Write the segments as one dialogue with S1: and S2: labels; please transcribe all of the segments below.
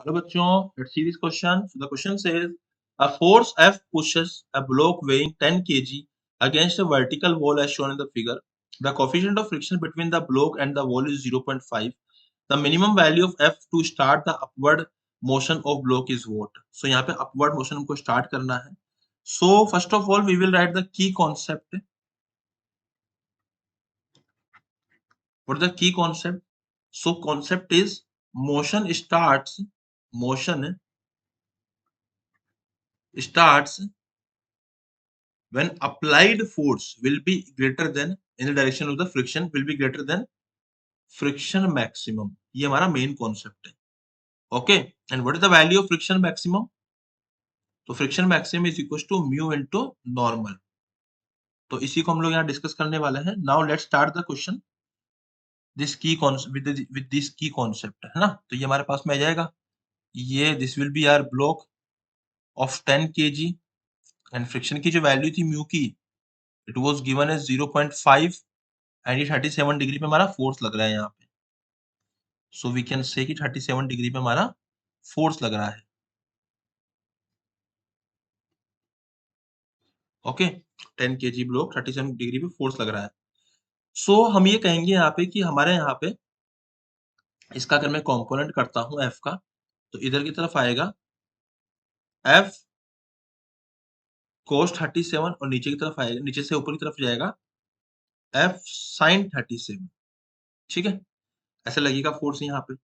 S1: Hello bachon, let's see this question. So the question says, a force F pushes a block weighing 10 kg against a vertical wall as shown in the figure. The coefficient of friction between the block and the wall is 0.5. The minimum value of F to start the upward motion of block is what? So यहाँ पे upward motion हमको start करना है. So first of all, we will write the key concept. What is the key concept? So concept is motion starts when applied force will be greater than in the direction of the friction will be greater than friction maximum. ये हमारा main concept है. Okay, and what is the value of friction maximum? तो friction maximum is equal to mu into normal. तो इसी को हम लोग यहाँ डिस्कस करने वाले हैं. Now let's start the question this की विद दिस की कॉन्सेप्ट, है ना. तो ये हमारे पास में आ जाएगा. ये this will be our block of 10 kg and friction की जो वैल्यू थी म्यू की, it was given as 0.5 and ये 37 डिग्री पे हमारा फोर्स लग रहा है यहाँ पे. सो वी कैन से कि 37 डिग्री पे हमारा फोर्स लग रहा है. ओके, 10 kg ब्लॉक 37 डिग्री पे फोर्स लग रहा है. सो हम ये कहेंगे यहाँ पे कि हमारे यहाँ पे इसका अगर मैं कंपोनेंट करता हूँ एफ का, तो इधर की तरफ आएगा एफ कोस 37 और नीचे की तरफ आएगा, नीचे से ऊपर की तरफ जाएगा एफ साइन 37. ठीक है, ऐसा लगेगा फोर्स यहाँ पे.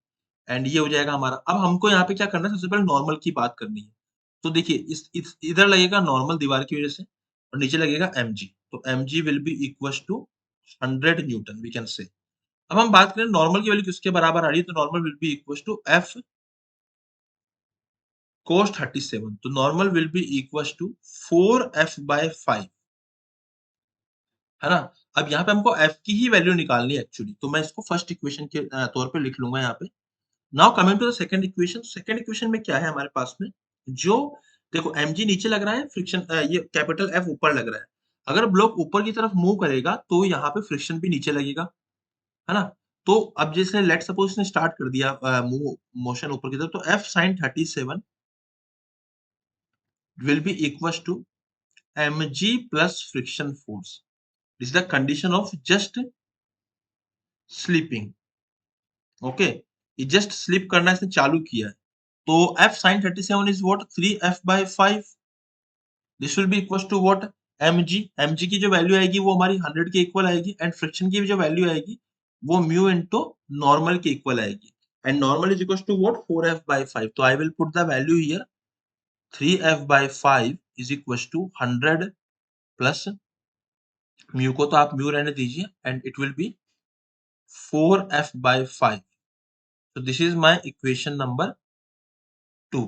S1: एंड ये हो जाएगा हमारा. अब हमको यहाँ पे क्या करना है, सबसे पहले नॉर्मल की बात करनी है. तो देखिए इस इधर लगेगा नॉर्मल दीवार की वजह से और नीचे लगेगा mg. तो mg will be equal to 100 newton we can say. अब हम बात करें नॉर्मल की वैल्यू किसके बराबर आ रही है, तो normal will be equal to f cos 37. तो normal will be equal to 4f/5, है ना. अब यहाँ पे हमको f की ही वैल्यू निकालनी है एक्चुअली, तो मैं इसको फर्स्ट इक्वेशन के तौर पे लिख लूंगा यहाँ पे. Now coming to the second equation. Second equation में क्या है हमारे पास में, जो देखो mg नीचे लग रहा है, फ्रिक्शन ये कैपिटल F ऊपर लग रहा है. अगर ब्लॉक ऊपर की तरफ मूव करेगा तो यहाँ पे फ्रिक्शन भी नीचे लगेगा, है ना. तो अब जैसे लेट सपोज इसने स्टार्ट कर दिया मूव मोशन ऊपर की तरफ, तो F sin 37 will be equals to mg plus friction force. This is the condition of just sleeping. Okay, ये जस्ट स्लिप करना इसने चालू किया है. तो F sin 37 is what? 3f/5. This will be equal to what? mg. mg की जो value आएगी वो हमारी 100 के इक्वल आएगी एंड फ्रिक्शन की जो वैल्यू आएगी वो म्यू इनटू नॉर्मल के इक्वल आएगी. And normal is equal to what? 4f/5. तो I will put the value here. 3f/5 is equal to 100 plus mu को तो आप म्यू रहने दीजिए and it will be 4f/5. तो this is my equation number 2.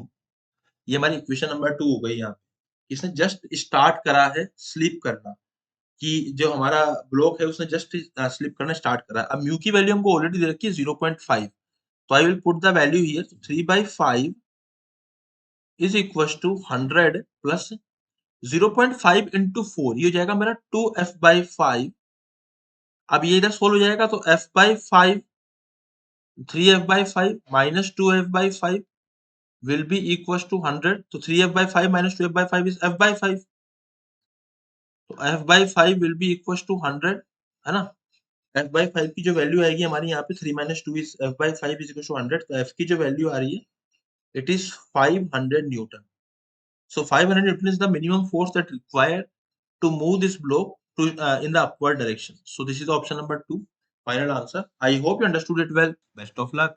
S1: ये हमारी इक्वेशन नंबर 2 हो गई. यहाँ पे इसने जस्ट स्टार्ट करा है स्लीप करना, कि जो हमारा ब्लॉक है उसने जस्ट स्लिप करना स्टार्ट करा. अब म्यू की वैल्यू हमको ऑलरेडी दे रखी है 0.5. तो I will put the value here. 3/5 is equal to 100 plus 0.5 into 4, ये हो जाएगा मेरा 2f/5. अब ये इधर सोल्व हो जाएगा तो f/5 3f/5 minus 2f/5 will be equals to 100. तो 3f/5 minus 2f/5 is f/5. तो f/5 will be equals to 100, है ना. f/5 की जो वैल्यू आएगी हमारी यहाँ पे 3 minus 2 is f/5 is equal to 100. तो f की जो वैल्यू आ रही है it is 500 Newton. So 500 Newton is the minimum force that required to move this block to in the upward direction. So this is the option number 2, final answer. I hope you understood it well. Best of luck.